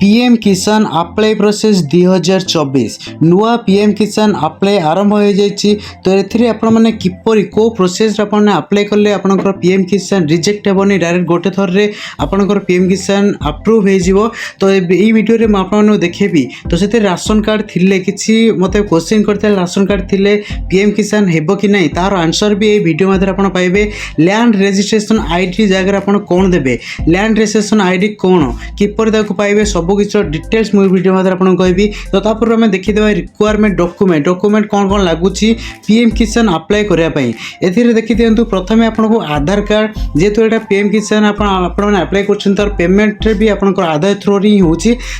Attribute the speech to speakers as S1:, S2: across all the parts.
S1: PM किसान apply process 2024 नुआ PM किसान अप्लाई आरंभ हो जाइए। तो ये आपने किपर को प्रोसेस आपने अप्लाई कले आपंकर पीएम किसान रिजेक्ट हेनी डायरेक्ट गोटे थर रे आपंकर पीएम किसान अप्रूव हो। तो ये वीडियो में आपको देखेबी। तो से राशन कार्ड थिले किसी मत क्वेश्चन करते राशन कार्ड थिले पीएम किसान हेबो कि नहीं तार आंसर भी ये वीडियो मध्य आप पाइबे। लैंड रजिस्ट्रेशन आईडी जगह आप कौन देवे लैंड रजिस्ट्रेशन आईडी कौन किपर पाइबे सबकि डिटेल्स मुझे वीडियो मध्य आपको कहबी। तो तापर आम देखीदे रिक्वायरमेंट डॉक्यूमेंट कौन कौन लगुच पीएम किसान अप्लाई करने ए देखी दिंतु। प्रथम आपको आधार कार्ड जेहेतु यहाँ पीएम किसान अप्लाई कर तार पेमेंट भी आपंकर आधार थ्रो ही हो।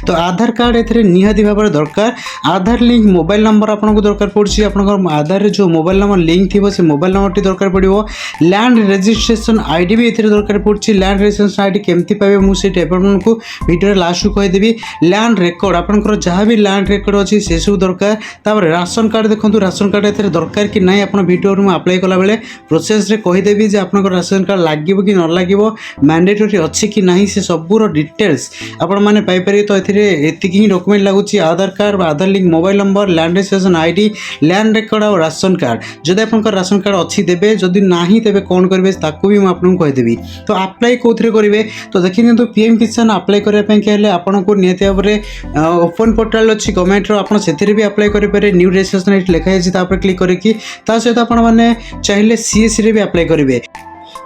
S1: तो आधार कार्ड ए निहाती भाव में दरकार। आधार लिंक मोबाइल नंबर आपको दरकार पड़े आपंकर आधार जो मोबाइल नंबर लिंक थी से मोबाइल नंबर टी दरकार पड़ो। लैंड रजिस्ट्रेशन आईडी भी ये दरकार पड़े। लैंड रजिस्ट्रेशन आईडी केमती पाइबे मुझे आपको वीडियो लास्ट को कहीदेवी। लैंड रेकर्ड आपंकर जहाँ भी लैंड रेकर्ड अच्छी से सब दरकार। तापर राशन कार्ड देखो राशन कार्ड ए दरकार कि नहीं आप वीडियो में अप्लाई कला बेले प्रोसेस रे कहीदेवी जे आपंकर राशन कार्ड लगे कि न लगे मैंडेटरी अच्छी कि नहीं से सबूर डिटेल्स आपण मैंने पाइपर। तो ये ही डॉक्यूमेंट लगुच Aadhaar card Aadhaar link mobile number land registration ID land record और राशन कार्ड। जब आपंकर राशन कार्ड अच्छी देवे जदि नहीं तेरे कौन करेंगे ताकू भी आपको कहीदेवी। तो अप्लाई कौन करेंगे तो देखी दिखाँ पीएम किसान अप्लाई करने आपन को निहती भाव में ओपन पोर्टाल अच्छी गवर्नमेंट आप भी अप्लाई करेंगे। न्यू रजिस्ट्रेशन ये लिखाई क्लिक करके सहित आपने चाहिए सीएससी भी अप्लाई करेंगे।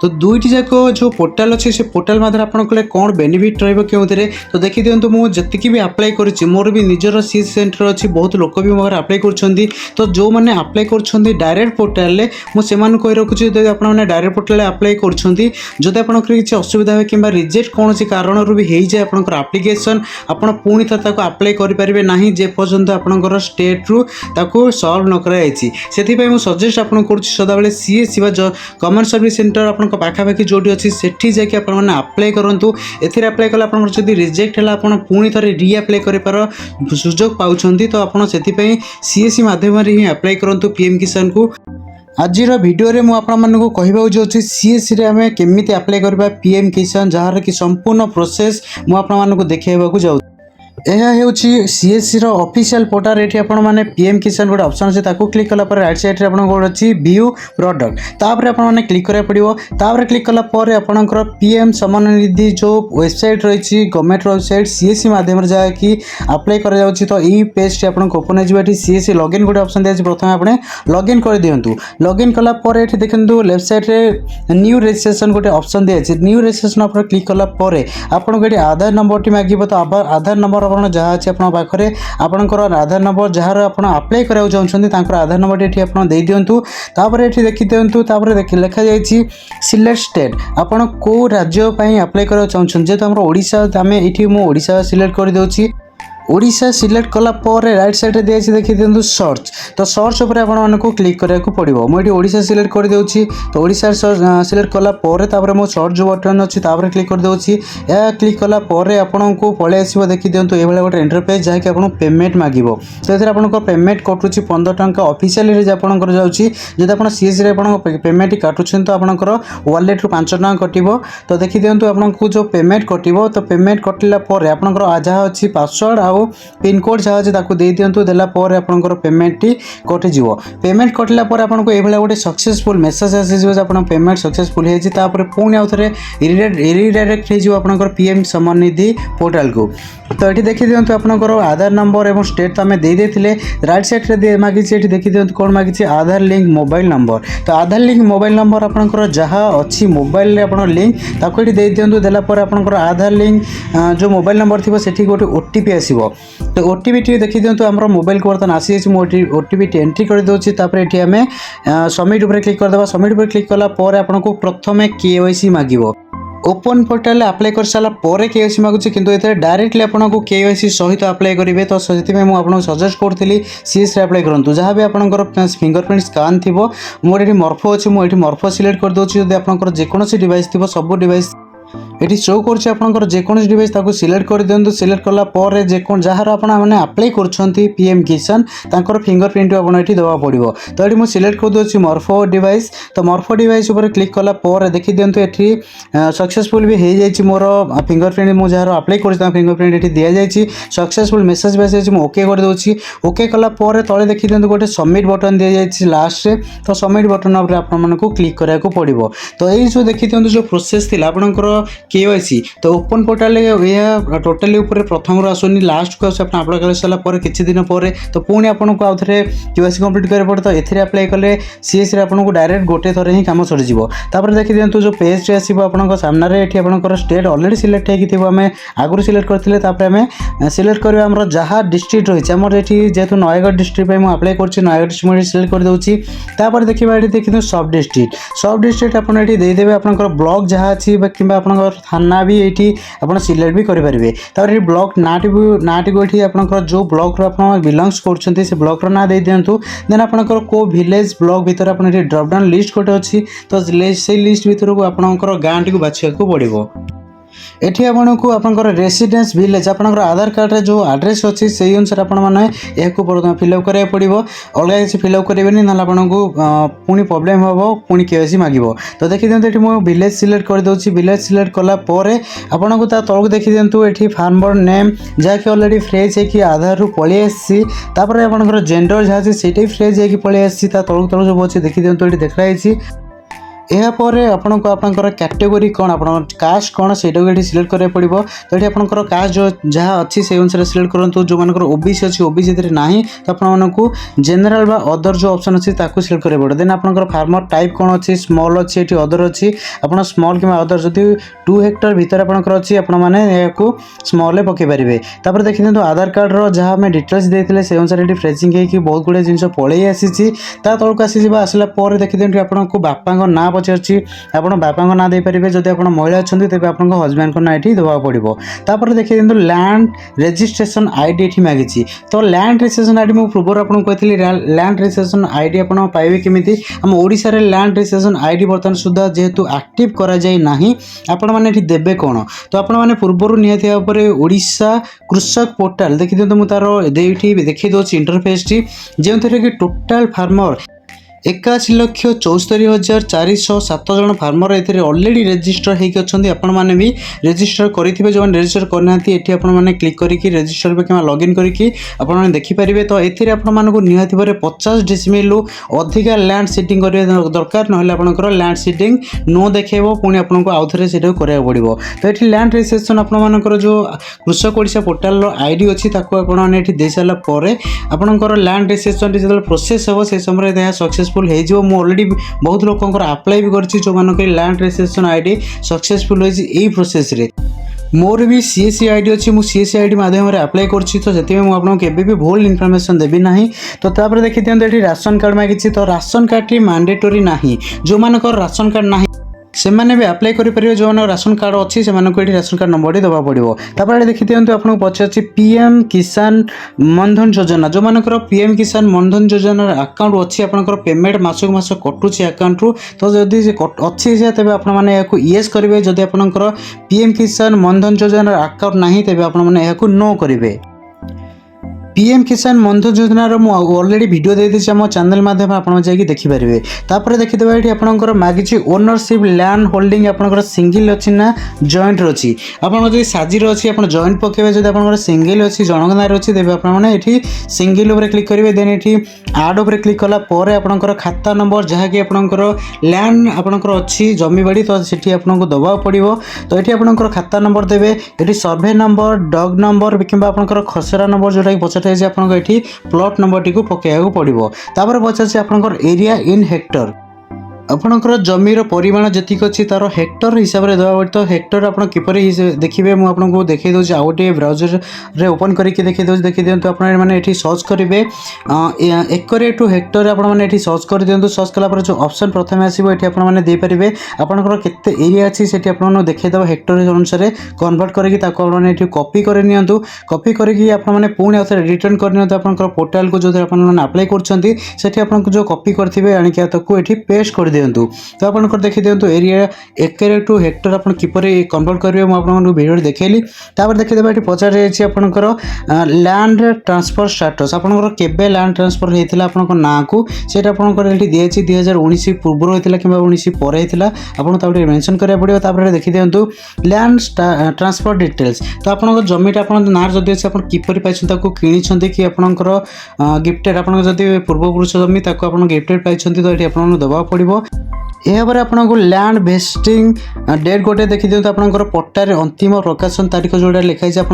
S1: तो दुईटी जाक जो पोर्टाल अच्छे से पोर्टाल मध्य आपको कौन बेनिफिट रे तो देखी दिंतु मुझे भी अप्लाई कर मोर भी निजर सी सेंटर अच्छी बहुत लोक भी मोर अप्लाई कर। तो जो मैंने अप्लाई कर डायरेक्ट पोर्टाल मुझे कही रखुच्छी जब आपने डायरेक्ट पोर्टाल अप्लाई करदी आप किसी असुविधा हो कि रिजेक्ट कौन कारण भी हो जाए आपंकर आप्लिकेसन आप पुणी थे अप्लाई करेंगे ना जे पर्यंत आपंकर स्टेट्रु सल्व न कर सजेस्ट आपको कर सदाबले सीएससी गवर्नमेंट सर्विस सेंटर आप पाखापाखि जो अच्छी सेठी जाकि आपने अप्लाई करूँ। एथिरे अप्लाई कला जब रिजेक्ट है आप पुणी थे रीअप्लाई कर सुजोग पाँच। तो आपड़ से सीएससी माध्यम ही अप्लाई करूँ पीएम किसान को। आज वीडियो में आपको कहवाक जाऊँगी सीएससी रे आम केमी अप्लाई करवा पीएम किसान जार कि संपूर्ण प्रोसेस मुझे देखा जाऊँ। यह हूँ सीएससी ऑफिशियल पोर्टल ये आपने पीएम किसान गोटे ऑप्शन अच्छे क्लिक कला राइट साइड गोटे अच्छी व्यू प्रोडक्ट तापर आपने क्लिक करा पड़ो। तापर क्लिक कला आपंकर पीएम सम्मान निधि जो वेबसाइट रही गवर्नमेंट वेबसाइट सीएससी माध्यम जहाँकि अप्लाई कर। तो ये पेज आपको ओपन हो सीएससी लॉगिन गोटे ऑप्शन दिया प्रथम आपने लॉगिन कर दिंतु। लॉगिन कला ये देखो लेफ्ट साइड रे न्यू रजिस्ट्रेशन गोटे ऑप्शन दिया न्यू रजिस्ट्रेशन आप क्लिक कला आपको ये आधार नंबर टी मांग। तो आधार नंबर जहाँ अच्छे पाखे आपंकर आधार नंबर जहाँ आप अप्लाई कराया चाहते आधार नंबर ये आप दे दिंतु। तापर ये देखी दिंतु लिखा जाए सिलेक्ट स्टेट आपड़ कौ राज्य अप्लाई कराया चाहते जेहेतु आम ओडिशा आम ये मुझा सिलेक्ट कर दूसरी ओडिशा सिलेक्ट कला राइट साइड रे दिखाई देखी दिंतु सर्च। तो सर्च उपर आपको क्लिक कराया पड़ो मुझे ओडिशा सिलेक्ट कर दूसरी। तो ओडिशा सिलेक्ट कला मो सर्च जो बटन अच्छी क्लिक कर दूसरी। यह क्लिक कला आपन को पलि आस देखी दिंतु ये गोटे इंटरफेस जहाँकि आपको पेमेंट मांग। तो ये आपको पेमेंट कटुची 15 टंका ऑफिशियली आपंकर जाऊँगी। जब आप सीएससी रे पेमेंट काटुन तो आपंकर वालेट रु 5 टंका कटो। तो देखी दिंतु आपको जो पेमेंट कटो तो पेमेंट कटिला आपंकर जहाँ अच्छी पासवर्ड आउ पिनकोड जहाँ अच्छे दे दिंतु देलापर आपंकर पेमेंट टी कटिज। पेमेंट कटिला आपको ये गोटे सक्सेसफुल मेसेज आसीज आप पेमेंट सक्सेसफुल होती पुणी आउ थे रिडायरेक्ट हो आपंकर पीएम सम्मान निधि पोर्टाल को। तो ये देखी दिंतु आपंकर आधार नंबर और स्टेट तो आम दे राइट साइड रे मांगी ये देखी दिंतु कौन मांगी आधार लिंक मोबाइल नंबर। तो आधार लिंक मोबाइल नंबर आपंकर जहाँ अच्छी मोबाइल आप लिंक ताको ये दे दिंतु देलापर आपंकर आधार लिंक जो मोबाइल नंबर थी से गोटे ओटीपी आसो। तो ओटीपी टी देखी दिंतु आम मोबाइल को बर्तमान आसी जाए ओटीपी टी एंट्री कर दूसरी। ये आम सबमिट उपर क्लिक करदे सबमिट उपर क्लिक कला आपको प्रथम केवाईसी मांग। ओपन पोर्टाल अप्लाई कर सारा केवाईसी मांगुची किंतु ये डायरेक्टली आपको केवाईसी सहित अप्लाई करेंगे। तो से मुझे सजेस्ट करी सीएस अप्लाई करूँ जहाँ भी आपंकर फिंगरप्रिंट स्कान थी मोर ये मर्फो अच्छे मुझे मर्फो सिलेक्ट कर दूसरी। जब आपंकर जेकोसी डिवाइस थी सब डिवाइस এটি শো করছে আপনার যেকোনো ডিভাইস তাকে সিলেক্ট করে দিও। সিলেক্ট কলা পরে যাହାର আপনার আপ্লাই করছেন পিএম কিষান তাঁর ফিঙ্গরপ্রিंट আপনার এটি দেওয়া পড়ব। তো এটি মু সিলেক্ট করে দেছি মরফো ডিভাইস। তো মরফো ডিভাইস উপরে ক্লিক কলা পরে দেখি দিও এটি सक्सेसफुल भी हो जाइए मोर फिंगरप्रिंट मु जार अप्लाई कर फिंगरप्रिंट ये दि जाइए सक्सेसफुल मेसेज मेसेज मुझे ओके कर दूसरी। ओके कला तले देखी दिखाँ गोटे सबमिट बटन दि जाइए लास्ट रे। तो सबमिट बटन उपर आपको क्लिक कराया पड़ो। तो यही जो देखी दिखाँ जो प्रोसेस थी आपंकर केवाईसी तो ओपन पोर्टाल यह टोटाली प्रथम आसुनी लास्ट को आप अप्लाई कर सारापर किसी दिन पर तो पुणी आपको आउ थे केवाईसी कंप्लीट कर पड़े। तो ये अप्लाई कले सीएस आपको डायरेक्ट गोटे थर ही कम सरीज। तापर देखी दिखाँ जो पेज आसो आप सामने ये आपंकर स्टेट अलरेडी सिलेक्ट होम आगुरी सिलेक्ट करते आम सिलेक्ट करेंगे आम जहाँ डिस्ट्रिक्ट रही है ये जेहतु नयगढ़ डिस्ट्रिक्ट में अप्लाई कर नयगढ़ डिस्ट्रिक्ट सिलेक्ट कर दूसरी। तापर देखा ये देखिए सब डिस्ट्रिक्ट आपड़ ये देदेवे आप ब्लॉक जहाँ अच्छी कि थाना भी ये आप सिलेक्ट भी करेंगे। तापर ये ब्लॉक नाटी को ये आप जो ब्लॉक आप बिलंग्स कर ब्लॉक ना दे दिंतु। देन आपंकर को विलेज ब्लॉक भितर आप ड्रपडाउन लिस्ट गोटे अच्छी तो से लिस्ट भितर को आपंकर गाँ टी बाछा पड़ो। एठी आपको आपंकर रेसिडेंस विलेज आपंकर आधार कार्ड रे जो एड्रेस अच्छी से अनुसार आपने प्रथम फिलअप कराया पड़ो। अलग किसी फिलअप करेंगे ना आपको पुणी प्रोब्लेम हम पुणी केवाईसी मांगो। तो देखी दिखाँ ये मुझे विलेज सिलेक्ट कर दूसरी। विलेज सिलेक्ट कलापर आपको तलक देखी दिखाँ ये फार्मर नेम जहाँकि अलरेडी फ्रेज है आधार रू पलि आसी। आपंकर जेंडर जहाँ से फ्रेज है पलि आसी तलक तलक सब अच्छे देखी दिखाँ ये देखाई। यापर आपको आपंकर कैटेगोरी कौन आप कास्ट कौन से सिलेक्ट करा पड़ो। तो ये आपंकर कास्ट जो जहाँ अच्छी से अनुसार सिलेक्ट करूँ। जो मानकर ओबीसी अच्छी ओबीसी ना तो आपको जेनेराल बा अदर जो ऑप्शन अच्छी सिलेक्ट करा पड़ो। देन आपंकर फार्मर टाइप कौन अच्छी स्मॉल अच्छी ये अदर अच्छी आप स्मॉल कि अदर जदि 2 हेक्टर भितर आपंकर अच्छी आपने स्मॉल पकई पारे। तापर देखी दिखाँ आधार कार्ड जहाँ आम डिटेल्स देते से अनुसार ये फ्रेजिंग होगी बहुत गुड़े जिन पलि आसी तलक आसी आसला देखी दिखाँ आपको बापा ना पचार आप बापा ना दे पारे। जब आप महिला अच्छा तेज आप हजबैंड को ना ये देवा पड़ो। तापर देखिए दिखाँ लैंड रजिस्ट्रेशन आईडी ये मांगी। तो लैंड रजिस्ट्रेशन आईडी मुझे पूर्व आपको कहती लैंड रजिस्ट्रेशन आईडी आप पाइबे केमी आम ओडिशा रे लैंड रजिस्ट्रेशन आईडी बर्तमान सुधा जेहेतु एक्टिव करा जाए नाही आपण माने एठी देबे कोन। तो आपण माने पूर्वरु निहाती भाबरे ओडिशा कृषक पोर्टाल देखि दियंतु मु तारो देठी देखि दोछि इंटरफेस टी जेउथरे कि टोटल फार्मर 81,74,407 जन फार्मर ये अलरेडी रेजिस्टर होती आपण मैंने भी रेजिस्टर करेंगे। जो रेजिस्टर करना ये आपने क्लिक करके रेजिस्टर पे क्या लॉगिन करके आपने देखिपारे। तो ये आपको निहाती भाव 50 डेसिमेल अधिका लैंड सीडिंग दरकार ना आपंकर लैंड सीडिंग नो देखेब पुणी आपको आउ थे से कराया पड़ो। तो ये लैंड रजिस्ट्रेशन आपंकर जो कृषक ओडिशा पोर्टाल आईडी अच्छी आपने दे सारापर आपंकर लैंड रजिस्ट्रेशन जो प्रोसेस हम से समय सक्सेसफुल हो ऑलरेडी बहुत लोकंर अप्लाई भी करछि जो मानक लैंड रजिस्ट्रेशन आईडी सक्सेसफुल होइछि एई प्रोसेस रे। मोर भी सीएससी आईडी अच्छी मुझे सीएससी आईडी माध्यम अप्लाई करछि तो से आपको केबे भी भूल इनफॉरमेशन देबी नाही। तो तापर देखि दियंतु एठी राशन कार्ड मागिछि। तो राशन कार्ड टी मैंडेटरी नाही जो मानकर राशन कार्ड नाही से मैंने भी अप्लाई करेंगे। जो राशन कार्ड अच्छी से ये राशन कार्ड नंबर देवा पड़ो। तापर देखी दिखाँ आपको पचार पीएम किसान मनधन योजना जो मानकर पीएम किसान मनधन योजना अकाउंट अच्छी आपंकर पेमेंट मासक मास कटुची अकाउंट रू। तो जदि अच्छी से तेज आपने येस करेंगे। जदि आपंकर पीएम किसान मनधन योजना अकाउंट ना तेज आपको नो करेंगे। पीएम किसान मनधन योजनार ऑलरेडी वीडियो दे दीजिए आम चैनल माध्यम आप देखिपारे। तापर देखिदेवे ये आपंकर मागिछि ओनरशिप लैंड होल्डिंग आपंकर सिंगल अच्छी ना जॉइंट अच्छी आपड़ी साजिर अच्छी आप जॉइंट पकेबे। जब आप सिंगल अच्छी जनक नार अच्छी तेज आपने सिंगल उपर क्लिक करेंगे। देन ये आड उपर क्लिक कलापर आपंकर खाता नंबर जहाँकि आपंकर लैंड आपंकर अच्छी जमी बाड़ी तो सीठी आपको दबा पड़ो। तो ये आपंकर खाता नंबर देवे ये सर्वे नंबर डग नंबर कि आपंकर खसरा नंबर जोटा कि आपको ये प्लॉट नंबर टी पकड़ा पड़ो। तापर पचार आपंकर एरिया इन हेक्टर आपंकर जमीर परिमाण जी अच्छी तार हेक्टर हिसाब से देवा। तो हेक्टर आप किपर देखिए मुझे देखी दूसरी आउ गोटे ब्राउजर रे ओपन करके देखी दूसरी देखी दिखाँ आपने ये सर्च करेंगे एकरे टू हेक्टर आपने सर्च कर दिखाँ। सर्च कलापर जो ऑप्शन प्रथम आसो ये आपने देपारे आपंकर केते एरिया अच्छी से आपको देखीदेव हेक्टर अनुसार कन्वर्ट करके कॉपी कर नियंतु। कॉपी करके आपने पुणी आउ थे रिटर्न करनी आपंकर पोर्टाल को जो आपने अप्लाई कर जो कॉपी करेंगे आणिक ये पेस्ट कर दिखाँ। दिंतु। तो आपंकर देखी दिंतु एरिया एकर टू हेक्टर आप किपर कन्वर्ट करेंगे मुझे भिडियो देखली। तापर देखीदे ये पचार जाइए आपंकर लैंड ट्रांसफर स्टाटस आपंकर केबे लैंड ट्रांसफर होता है ना को सीटा आपंकर ये दिखाई 2019 पूर्व होता कि 19 पर होता आपको मेंशन करा पड़ो। तापर देखी दिंतु लैंड ट्रांसफर डिटेल्स तो आप जमीटा आप ना जदि अच्छे आप किपर पाई कि कि आपंकर गिफ्टेड आप पूर्वपुरुष जमी आप गिफ्टेड पाई तो ये आपको देवा पड़ो। यापर आपको लैंड वेस्टिंग डेट गोटे देखी दिखाते आपंकर पट्टार अंतिम प्रकाशन तारीख जोड़ा लिखाई आप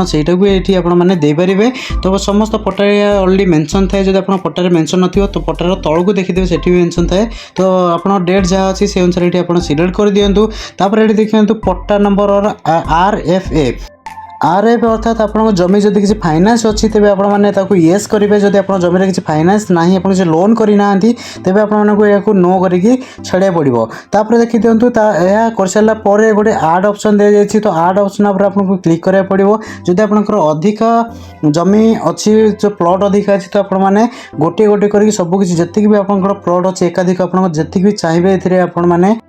S1: मैंने देपारे। तो समस्त पट्टार अलरेडी मेंशन थाए जो आप पट्टार मेंशन न तो पट्टार तौक देखीदे से मेंशन थाए तो आप डेट जहाँ अच्छी से अनुसार ये आप सिलेक्ट कर दिंतु। तापर ये देखिए पट्टा नंबर और RFA RF अर्थात आप जमी जब किसी फाइनान्स अच्छी तेज आपको येस करेंगे। जब आप जमीन किसी फाइनान्स ना आप किसी लोन करना तेज आपको नो करके छाड़ा पड़ो। तापर देखी दिंतु कर सारापर गोटे आड ऑप्शन दि जाए तो आड ऑप्शन आपको क्लिक करा पड़ो। जब आपंकर अधिक जमी अच्छी जो प्लॉट अधिक अच्छी तो आपने गोटे गोटे कर सबकि जी भी आप प्लॉट अच्छे एकाधिक आप जी भी चाहिए ये आपने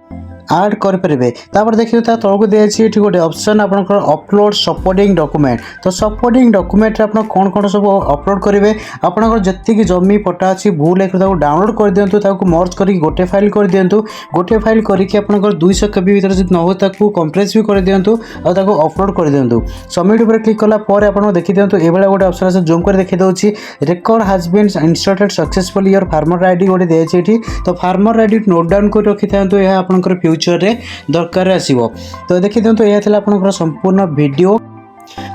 S1: आड करेंगे। तापर देखिए तौक दिखाई गोटे ऑप्शन आपंकर अपलोड सपोर्टिंग डॉक्यूमेंट तो सपोर्टिंग डॉक्यूमेंट आप कौन कौन सब अपलोड करेंगे आपंकर जी जमी पट्टा अच्छी भूल एक डाउनलोड कर दिंतु मर्ज कर गोटे फाइल कर दिंतु। गोटे फाइल करके आपंकर 200 KB भर जो न हो कंप्रेस भी कर दिंतु और अपलोड कर दिंतु। सबमिट पर क्लिक कलापर आप देखी दिंतु ये गोटे ऑप्शन अच्छे जूम कर देखी दूसरी record has been installed successfully your farmer ID गोटे दिखाई तो फार्मर आईडी नोट डाउन कर रखी था यह आपंकर फ्यूचर रे दरकार आसीबो। तो देखी दिंतु यह था आपंकर संपूर्ण वीडियो।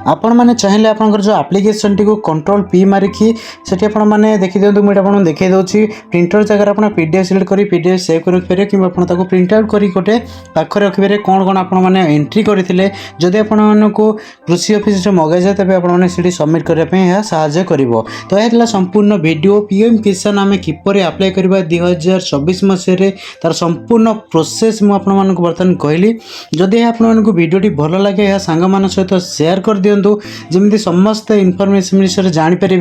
S1: आपण मैंने चाहिए आपंकर जो एप्लिकेशन टी को कंट्रोल P मारिकी सेठी आपण मैंने देखी दिंतु मुझे आपको देखी दूसरी प्रिंटर जगह आप PDF सिलेक्ट कर PDF सेव कर रखिपारे कि आपको प्रिंट आउट करी गोटे पाखरे रखिपारे कौन कौन आप एंट्री करते जदि आपको कृषि ऑफिस मगा जाए तेज आपड़ी सबमिट करने साहाय्य कर। तो यह संपूर्ण वीडियो PM किसान आम किपर अप्लाई करवा 2024 मसीह तार संपूर्ण प्रोसेस मुझे बर्तमान कहली। जदि आपको वीडियोटी भल लगे यह सांग मान सहित शेयर कर दिंतु जमी समस्त इनफॉरमेशन विषय जानीपर।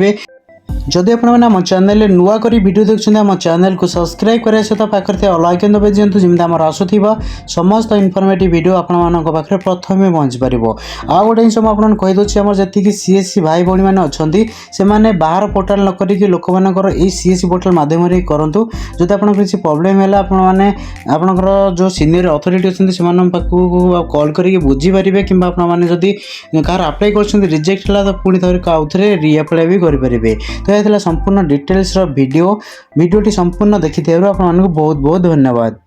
S1: जदि आपने आम चैनल नुआ कर वीडियो देखते आम चैनल को सब्सक्राइब करने सहित पाखे अल आइकन दबाई दिंतु जमी आम आसूबा समस्त इनफॉर्मेटिव वीडियो आपके प्रथम पहुँच पार। आउ गोटे जिन मुझे कहीदे आम जी CSC भाई भौणी मैंने अच्छा से बाहर पोर्टाल न करी लोक मानकर CSC पोर्टाल मध्यम करूँ। जब आप किसी प्रोब्लेम है आपंकर जो सीनियर अथॉरिटी अच्छे से कॉल करके बुझीपारे कि आपने कहार अप्लाई कर रिजेक्ट है तो पुणी थोड़े आउ थे रिअप्लाई भी करेंगे। तो यह संपूर्ण डिटेल्स वीडियोटी संपूर्ण देखी आपको बहुत बहुत धन्यवाद।